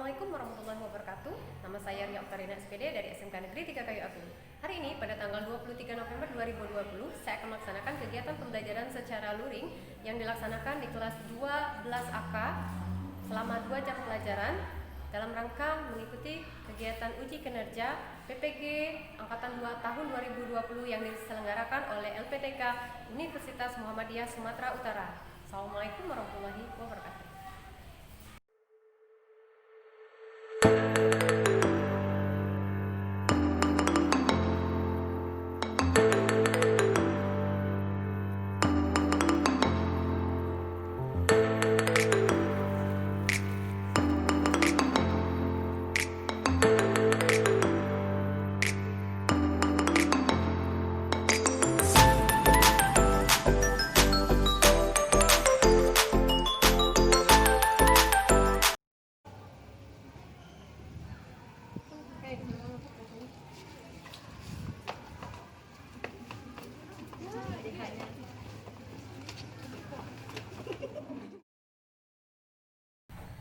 Assalamualaikum warahmatullahi wabarakatuh. Nama saya Ria Oktarina SPD dari SMK Negeri 3 Kayu Agung. Hari ini pada tanggal 23 November 2020, saya akan melaksanakan kegiatan pembelajaran secara luring yang dilaksanakan di kelas 12 AK selama 2 jam pelajaran dalam rangka mengikuti kegiatan uji kinerja PPG Angkatan 2 tahun 2020 yang diselenggarakan oleh LPTK Universitas Muhammadiyah Sumatera Utara. Assalamualaikum warahmatullahi wabarakatuh.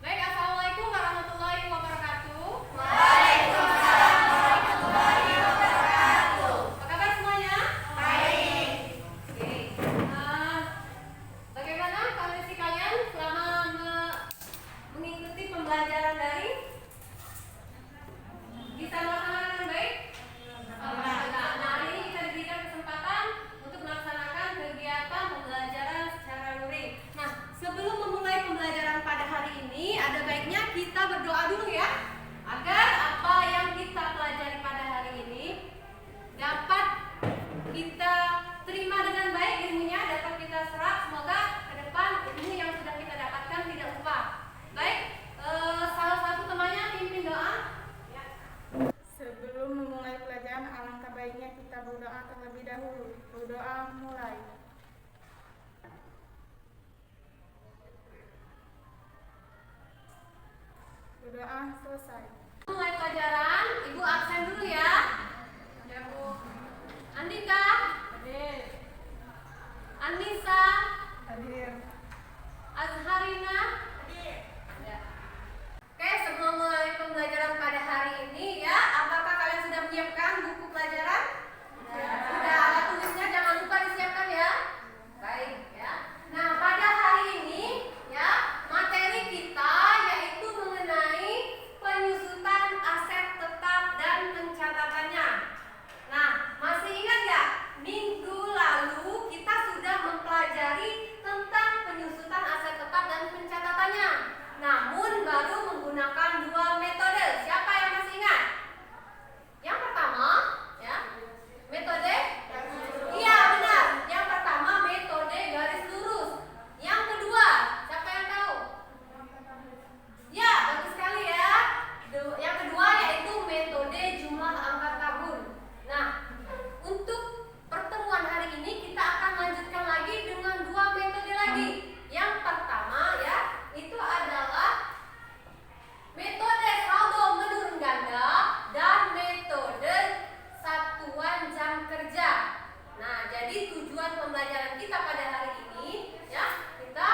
Baik, Assalamualaikum warahmatullahi wabarakatuh. Waalaikumsalam warahmatullahi wabarakatuh. Apa kabar semuanya? Baik. Oke. Bagaimana kondisi kalian selama mengikuti pembelajaran daring? Bisa melaksanakan dengan baik? Alhamdulillah. Nah, hari ini kita diberikan kesempatan untuk melaksanakan kegiatan pembelajaran secara luring. Nah, sebelum memulai pembelajaran pada hari ini, ada baiknya kita berdoa dulu ya, agar apa yang kita pelajari pada hari ini dapat kita terima dengan baik, ilmunya dapat kita serap. Semoga ke depan ilmu yang sudah kita dapatkan tidak lupa. Baik, salah satu temannya pimpin doa. Sebelum memulai pelajaran, alangkah baiknya kita berdoa terlebih dahulu. Berdoa mulai. Berdoa selesai. Mulai pelajaran, Ibu absen dulu ya. Ya, Bu. Andika, hadir. Anissa, Hadir. Azharina, hadir. Ya. Oke, sebelum mulai pembelajaran pada hari ini ya, apakah kalian sudah menyiapkan buku pelajaran? Sudah, alat tulisnya jangan lupa disiapkan ya. Baik ya. Nah, pada hari ini ya, materi kita yaitu mengenai penyusutan aset tetap dan pencatatannya. Nah, masih ingat ya? Minggu lalu kita sudah mempelajari tentang penyusutan aset tetap dan pencatatannya. Namun baru menggunakan 2 metode. Siapa yang masih ingat? Yang pertama, ya, metode. Iya, benar. Yang pertama metode garis lurus. Yang kedua, siapa yang tahu? Ya, bagus sekali ya. Yang kedua yaitu metode jumlah angka tahun. Nah, untuk pertemuan hari ini kita akan lanjutkan lagi dengan 2 metode lagi. Yang pertama ya, itu adalah metode saldo menurun ganda dan metode satuan jam kerja. Nah, jadi tujuan pembelajaran kita pada hari ini ya, kita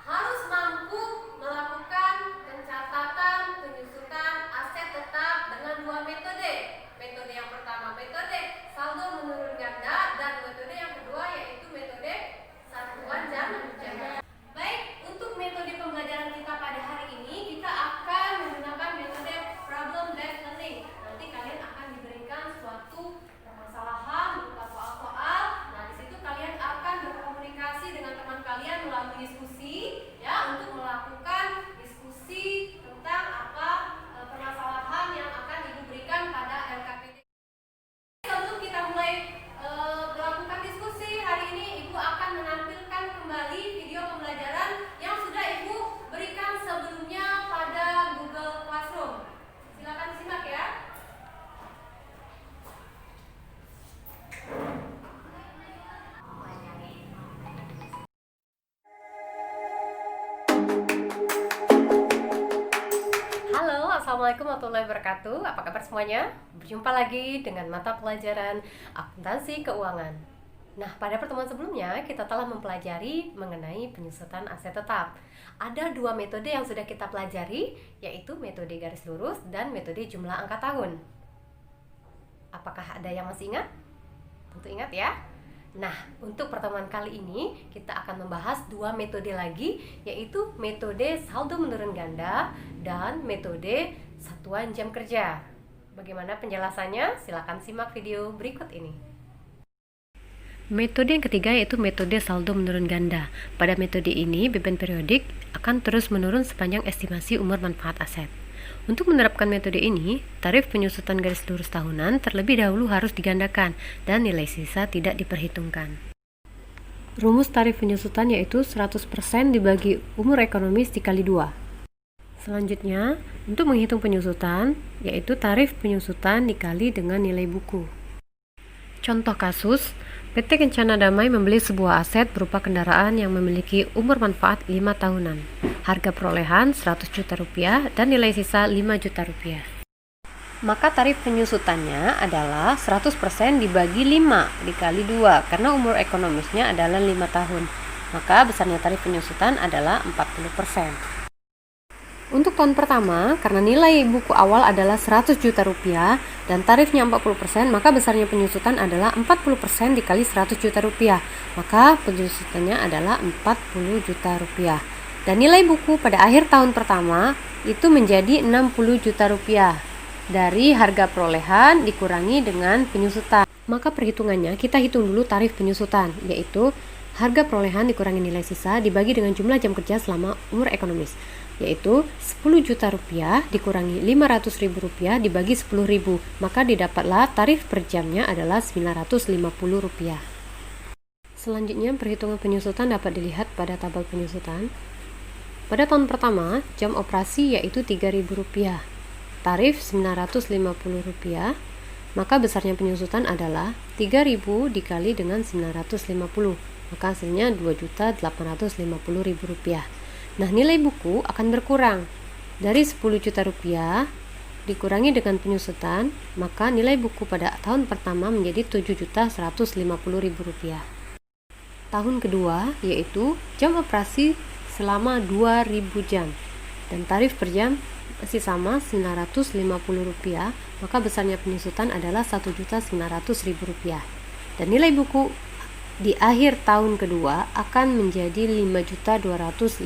harus mampu melakukan pencatatan, penyusutan aset tetap dengan 2 metode. Metode yang pertama metode saldo menurun ganda dan metode yang kedua yaitu metode satuan jam kerja. Baik, untuk metode pembelajaran kita pada hari ini kita akan menggunakan metode problem based learning. Nanti kalian akan diberikan suatu permasalahan berupa soal-soal. Nah, di situ kalian akan berkomunikasi dengan teman kalian melalui diskusi ya, untuk melakukan diskusi tentang apa permasalahan yang akan Ibu berikan pada LKPD. Sebelum kita mulai melakukan diskusi, hari ini Ibu akan menampilkan kembali video pembelajaran yang sudah Ibu berikan sebelumnya pada Google Classroom. Silakan simak ya. Halo, Assalamualaikum warahmatullahi wabarakatuh. Apa kabar semuanya? Berjumpa lagi dengan mata pelajaran akuntansi keuangan. Nah, pada pertemuan sebelumnya kita telah mempelajari mengenai penyusutan aset tetap. Ada dua metode yang sudah kita pelajari, yaitu metode garis lurus dan metode jumlah angka tahun. Apakah ada yang masih ingat? Tentu ingat ya. Nah, untuk pertemuan kali ini kita akan membahas dua metode lagi, yaitu metode saldo menurun ganda dan metode satuan jam kerja. Bagaimana penjelasannya? Silakan simak video berikut ini. Metode yang ketiga yaitu metode saldo menurun ganda. Pada metode ini, beban periodik akan terus menurun sepanjang estimasi umur manfaat aset. Untuk menerapkan metode ini, tarif penyusutan garis lurus tahunan terlebih dahulu harus digandakan dan nilai sisa tidak diperhitungkan. Rumus tarif penyusutan yaitu 100% dibagi umur ekonomis dikali 2. Selanjutnya, untuk menghitung penyusutan, yaitu tarif penyusutan dikali dengan nilai buku. Contoh kasus, PT Kencana Damai membeli sebuah aset berupa kendaraan yang memiliki umur manfaat 5 tahunan. Harga perolehan 100 juta rupiah dan nilai sisa 5 juta rupiah. Maka tarif penyusutannya adalah 100% dibagi 5 dikali 2 karena umur ekonomisnya adalah 5 tahun. Maka besarnya tarif penyusutan adalah 40%. Untuk tahun pertama, karena nilai buku awal adalah 100 juta rupiah dan tarifnya 40%, maka besarnya penyusutan adalah 40% dikali 100 juta rupiah. Maka penyusutannya adalah 40 juta rupiah. Dan nilai buku pada akhir tahun pertama itu menjadi 60 juta rupiah. Dari harga perolehan dikurangi dengan penyusutan. Maka perhitungannya kita hitung dulu tarif penyusutan, yaitu harga perolehan dikurangi nilai sisa dibagi dengan jumlah jam kerja selama umur ekonomis, yaitu 10 juta rupiah dikurangi 500 ribu rupiah dibagi 10 ribu, maka didapatlah tarif per jamnya adalah 950 rupiah. Selanjutnya perhitungan penyusutan dapat dilihat pada tabel penyusutan. Pada tahun pertama, jam operasi yaitu 3.000 rupiah, tarif 950 rupiah, maka besarnya penyusutan adalah 3.000 dikali dengan 950, maka hasilnya 2.850.000 rupiah. Nah, nilai buku akan berkurang. Dari 10 juta rupiah dikurangi dengan penyusutan, maka nilai buku pada tahun pertama menjadi 7.150.000 rupiah. Tahun kedua yaitu jam operasi selama 2.000 jam dan tarif per jam masih sama 950 rupiah, maka besarnya penyusutan adalah 1.900.000 rupiah. Dan nilai buku di akhir tahun kedua akan menjadi 5.250.000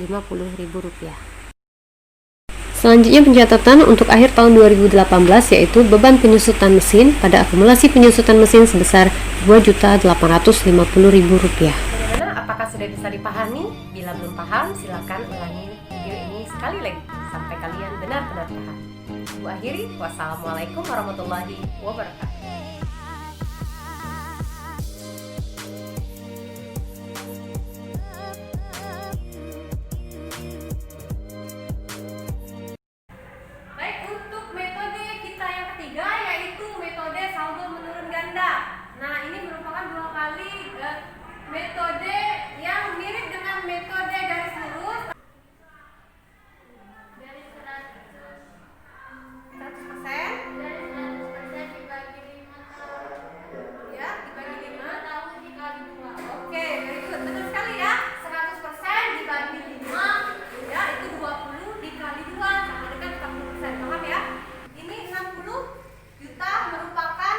rupiah. Selanjutnya pencatatan untuk akhir tahun 2018 yaitu beban penyusutan mesin pada akumulasi penyusutan mesin sebesar 2.850.000 rupiah. Bagaimana? Apakah sudah bisa dipahami? Bila belum paham, silakan ulangi video ini sekali lagi sampai kalian benar-benar paham. Ibu akhiri, wassalamualaikum warahmatullahi wabarakatuh. Metode yang mirip dengan metode garis lurus. Dari 100% dibagi 5 tahun. Ya, dibagi 5 tahun dikali 2. Oke, very good. Betul sekali ya. 100% dibagi 5, ya itu 20 dikali 2 sama dengan 40%. Paham ya? Ini 60 juta merupakan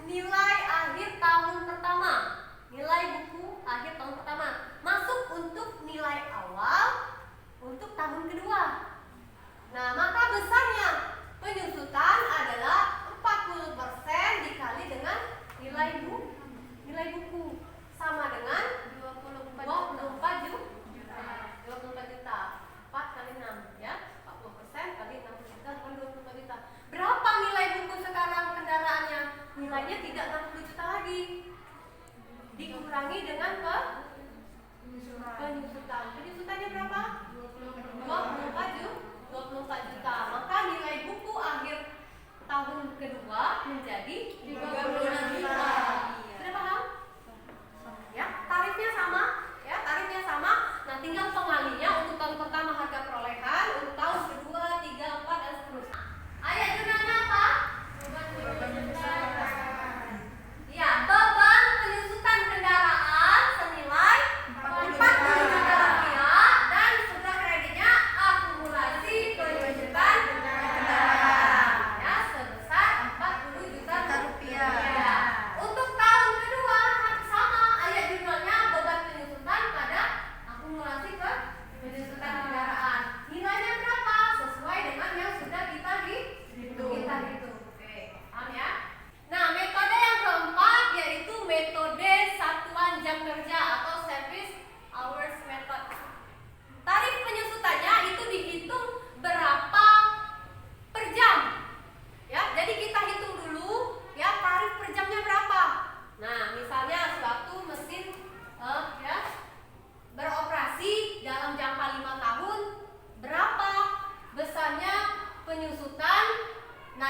nilai akhir tahun pertama. Nilai buku akhir tahun pertama masuk untuk nilai awal untuk tahun kedua. Nah, maka besarnya penyusutan adalah 40% dikali dengan nilai buku sama dengan 24 juta. 4 kali 6 ya. 40% kali 60 juta dengan 24 juta. Berapa nilai buku sekarang kendaraannya? Nilainya tidak 60 juta lagi. Dikurangi dengan penyusutan. Penyusutannya berapa? 24 juta. Maka nilai buku akhir tahun kedua menjadi 36 juta. Sudah paham? Ya, tarifnya sama. Ya, tarifnya sama. Nah, tinggal pengalinya untuk tahun pertama harga perolehan, untuk tahun kedua, 3, 4 dan seterusnya. Ayat jurnalnya apa? Ya, beban penyusutan kendaraan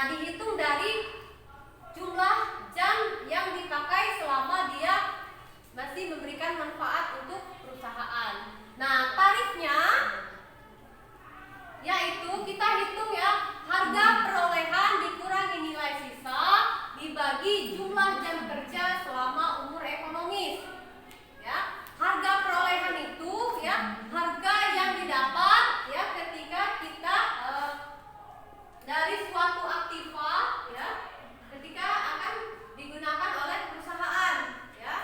Nah, dihitung dari jumlah jam yang dipakai selama dia masih memberikan manfaat untuk perusahaan. Nah, tarifnya yaitu kita hitung ya, harga perolehan dikurangi nilai sisa dibagi jumlah jam kerja selama umur ekonomis. Ya, harga perolehan itu ya harga yang didapat ya ketika kita dari suatu aktiva ya ketika akan digunakan oleh perusahaan ya.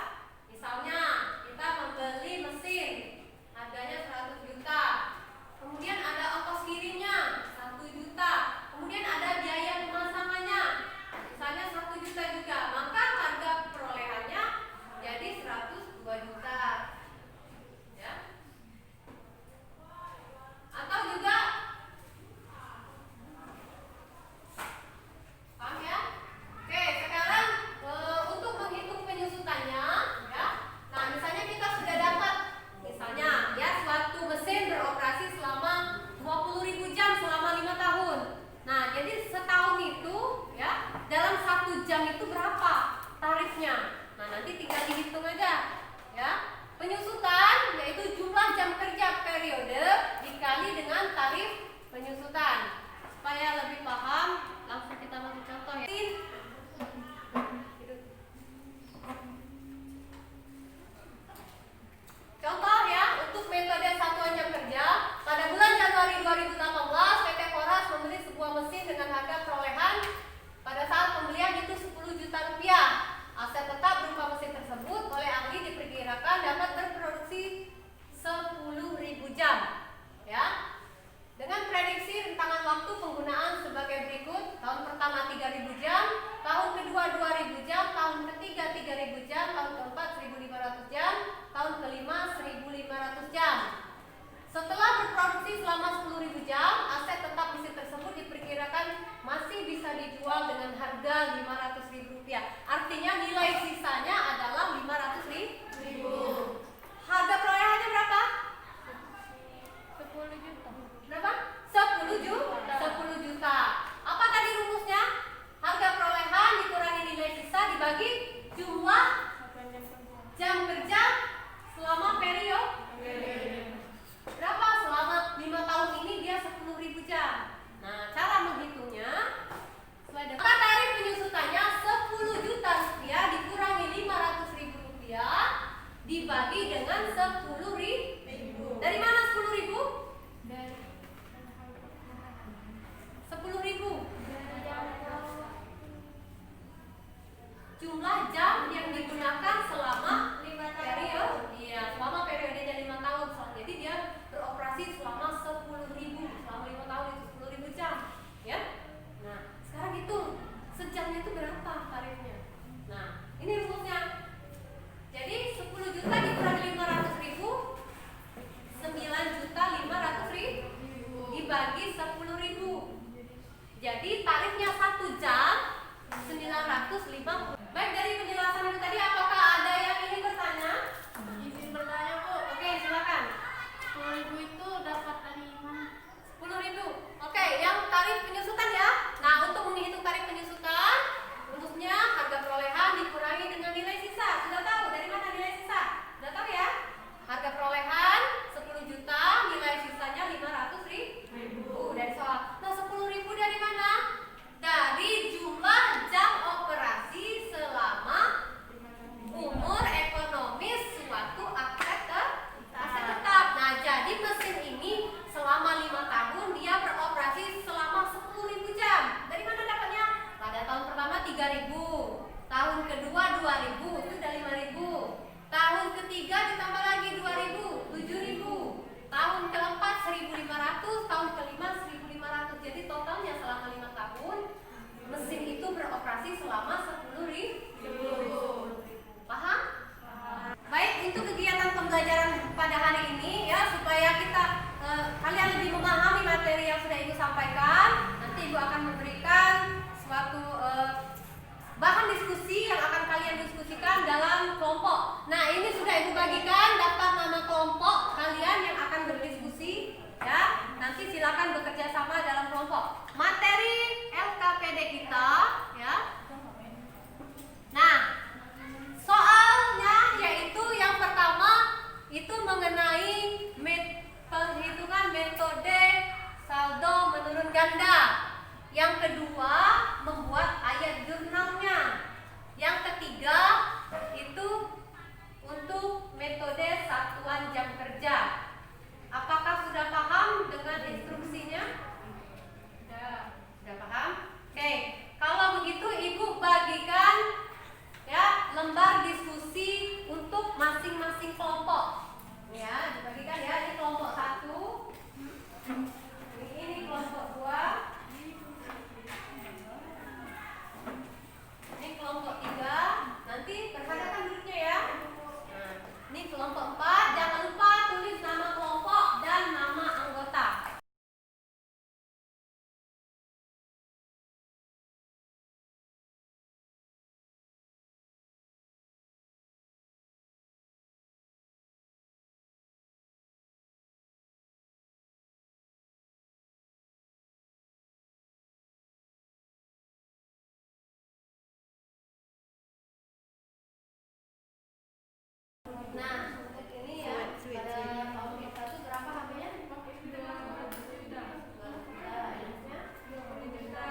Misalnya kita membeli mesin harganya 100 juta. Kemudian ada ongkos kirimnya 1 juta. Kemudian ada biaya pemasangannya misalnya 1 juta juga. Maka harga perolehannya jadi 102 juta. Ya. Atau juga paham ya? Oke, sekarang untuk menghitung penyusutannya ya. Nah, misalnya kita sudah dapat misalnya ya suatu mesin beroperasi selama 20.000 jam selama 5 tahun. Nah, jadi setahun itu ya dalam 1 jam itu berapa tarifnya? Nah, nanti tinggal dihitung aja ya. Penyusutan yaitu jumlah jam kerja periode dikali dengan tarif penyusutan. Supaya lebih paham, langsung kita masuk contoh ya. Contoh ya, untuk metode satuan jam kerja, pada bulan Januari 2018, PT Koras membeli sebuah mesin dengan harga perolehan pada saat pembelian itu 10 juta rupiah. Aset tetap berupa mesin tersebut oleh ahli diperkirakan dapat berproduksi 10.000 jam. Ya. Dengan prediksi rentangan waktu penggunaan sebagai berikut: tahun pertama 3.000 jam, tahun kedua 2.000 jam, tahun ketiga 3.000 jam, tahun keempat 1.500 jam, tahun kelima 1.500 jam. Setelah berproduksi selama 10.000 jam, aset tetap mesin tersebut diperkirakan masih bisa dijual dengan harga 500.000 rupiah. Artinya nilai sisanya adalah 500.000. Harga perolehannya berapa? 10 juta. Berapa? 10 juta. 10 juta. Apa tadi rumusnya? Harga perolehan dikurangi nilai sisa dibagi jumlah jam kerja selama periode. Berapa? Selama 5 tahun ini dia 10.000 jam. Nah, cara menghitungnya maka tarif penyusutannya 10 juta rupiah dikurangi 500.000 rupiah dibagi dengan 10.000. Dari mana 10.000? Dari 10.000 jumlah jam yang digunakan selama 5 periode. Iya, selama periodenya 5 tahun. Jadi dia beroperasi selama 10.000 selama 5 tahun itu 10.000 jam, ya. Nah, sekarang hitung sejamnya itu berapa tarifnya. Nah, ini rumusnya. Jadi 10 juta dikurangi 500.000, 9.500.000 dibagi 10.000. Jadi tarifnya 1 jam 950. Baik, dari penjelasan itu tadi apakah ada yang ingin bertanya? izin bertanya, Bu. Oke, silakan. 10.000 itu dapat dari mana? 10.000. Oke, yang tarif penyusutan ya. Nah, untuk menghitung tarif penyusutan, rumusnya harga perolehan dikurangi dengan nilai sisa. Sudah tahu dari mana nilai sisa? Sudah tahu ya? Harga perolehan 10 juta, nilai sisanya 500.000. Dari soal. Nah, 10.000 dari mana? Dari jumlah jam operasi selama umur ekonomis suatu aset tetap. Nah, jadi mesin ini selama 5 tahun dia beroperasi selama 10.000 jam. Dari mana dapatnya? Pada tahun pertama 3.000, tahun kedua 2.000, itu udah 5.000. Tahun ketiga ditambah lagi 2.000, 7.000. Tahun keempat 1.500, tahun kelima 1.500. Jadi totalnya selama 5 tahun mesin itu beroperasi selama 10.000. Paham? Baik, untuk kegiatan pembelajaran pada hari ini ya, supaya kita kalian lebih memahami materi yang sudah Ibu sampaikan. Nanti Ibu akan memberikan suatu bahan diskusi yang akan kalian diskusikan dalam kelompok. Nah, ini sudah Ibu bagikan daftar nama kelompok kalian yang akan berdiskusi ya. Nah, nanti silakan bekerja sama dalam kelompok. Materi LKPD kita ya. Nah, soalnya yaitu yang pertama itu mengenai penghitungan metode saldo menurun ganda. Yang kedua, membuat ayat jurnalnya. Yang ketiga, itu untuk metode satuan jam kerja. Apakah sudah paham dengan instruksinya? Sudah paham? Oke, kalau begitu Ibu bagikan ya lembar diskusi untuk masing-masing kelompok. Ya, dibagikan ya, ini kelompok 1. Ini kelompok 2. Ini kelompok 3. Nanti berhadapan duduknya ya. Nah, ini kelompok 4. Jangan lupa tulis nama kelompok dan nama anggota. Nah, untuk ini ya, pada kelompok 1 berapa HP-nya? 2 juta. Ini-nya 2 juta.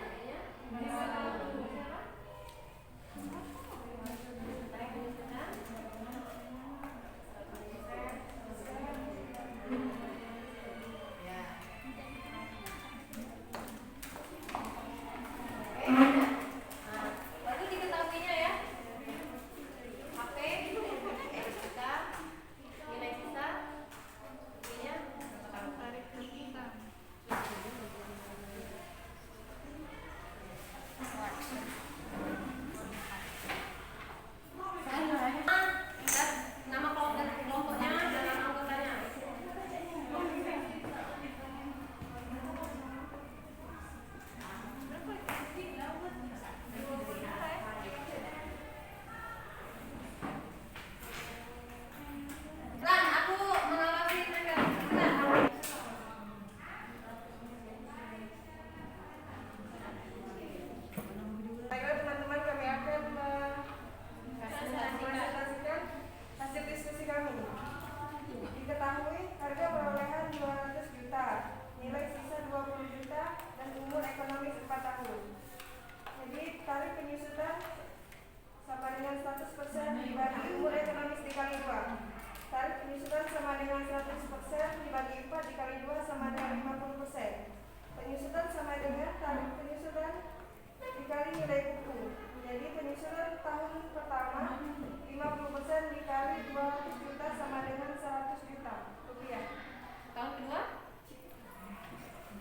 Ini-nya 2 juta. Baru diketahuinya ya. HP kita nilai sisa ininya Tarik ke kita. dan nama kelompoknya dan nama anggotanya. Lan, aku mengawasi mereka. Lan. Baiklah teman-teman, kami akan presentasikan hasil diskusi kami. Diketahui harga perolehan 200 juta, nilai sisa 20 juta, dan umur ekonomis 4 tahun. Jadi tarif penyusutan sama dengan 100% dibagi umur ekonomis dikali 2. Tarif penyusutan sama dengan 100% dibagi 4 dikali 2 sama dengan 50%. Penyusutan sama dengan tarif penyusutan dikali nilai buku. Jadi penyusutan tahun pertama 50% dikali 200 juta sama dengan 100 juta rupiah. Tahun kedua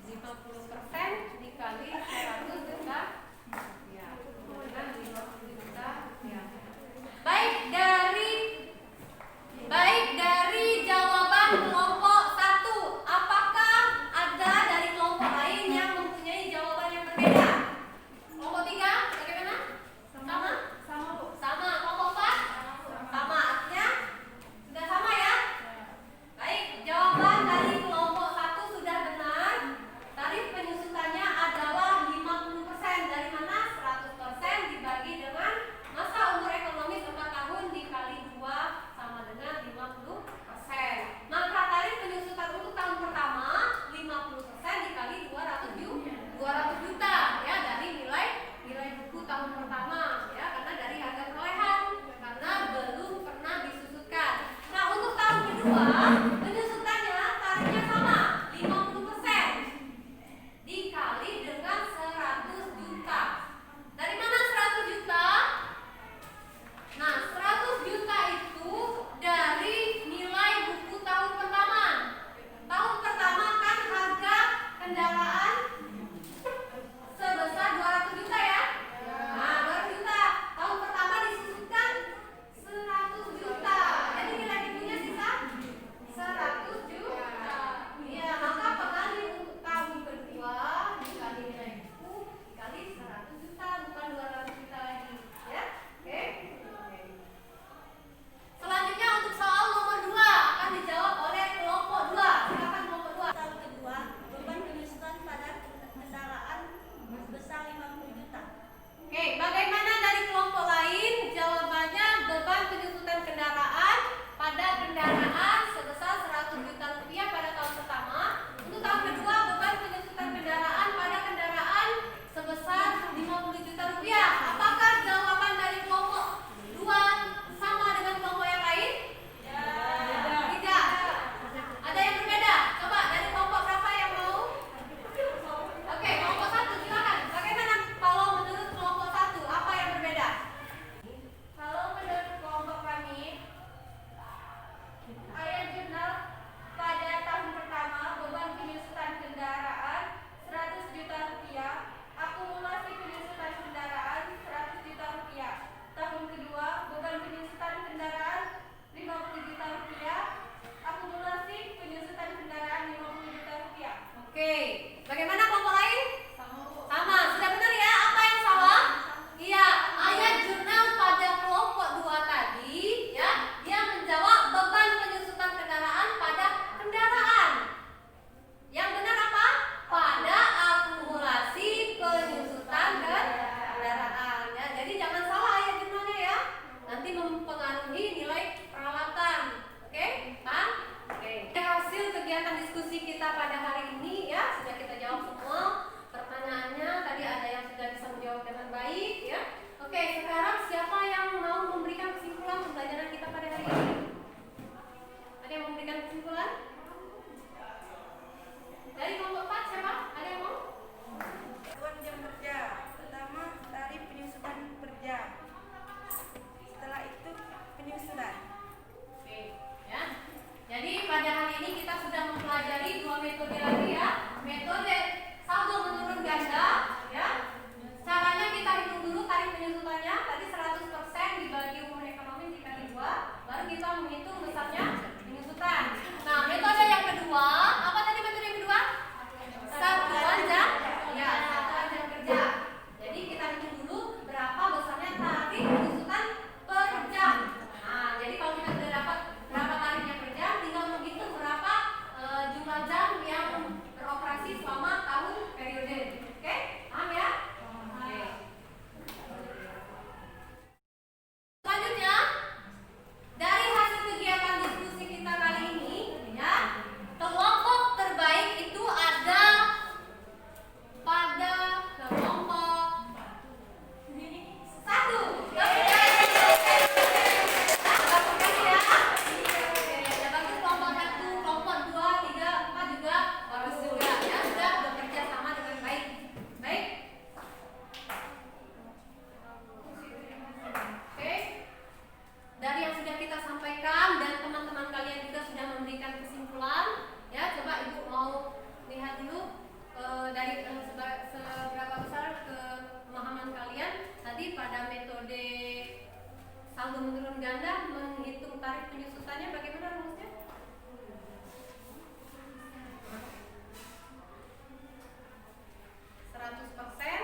50% dikali 100 juta. Ya, dengan 50 juta. Ya. Baik dari jawaban kelompok 1, apakah ada dari kelompok lain yang mempunyai jawaban yang berbeda? Kelompok 3 bagaimana? Sama? Sama. Kelompok 4? Sama. Artinya sudah sama ya? Baik, jawaban dari kelompok 1 sudah benar. Tarif penyusutannya adalah 50%. Dari mana? 100% dibagi dengan masa umur ekonomis 4 tahun dikali 2 sama dengan 50%. Maka tarif penyusutan untuk tahun pertama 50% dikali 200 juta ya, dari nilai buku tahun pertama ya, karena dari harga perolehan, karena belum pernah disusutkan. Nah, untuk tahun kedua penyusutannya tarifnya sama 50% dikali dengan 100 juta. Dari mana 100 juta? Nah, 100 juta itu dari nilai buku tahun pertama. Tahun pertama kan harga kendaraan sebesar 200 juta ya? Nah, 200 juta. Tahun pertama disusutkan 100 juta. Jadi nilai bukunya sisa 100 saldo menurun ganda, menghitung tarif penyusutannya bagaimana rumusnya? Seratus persen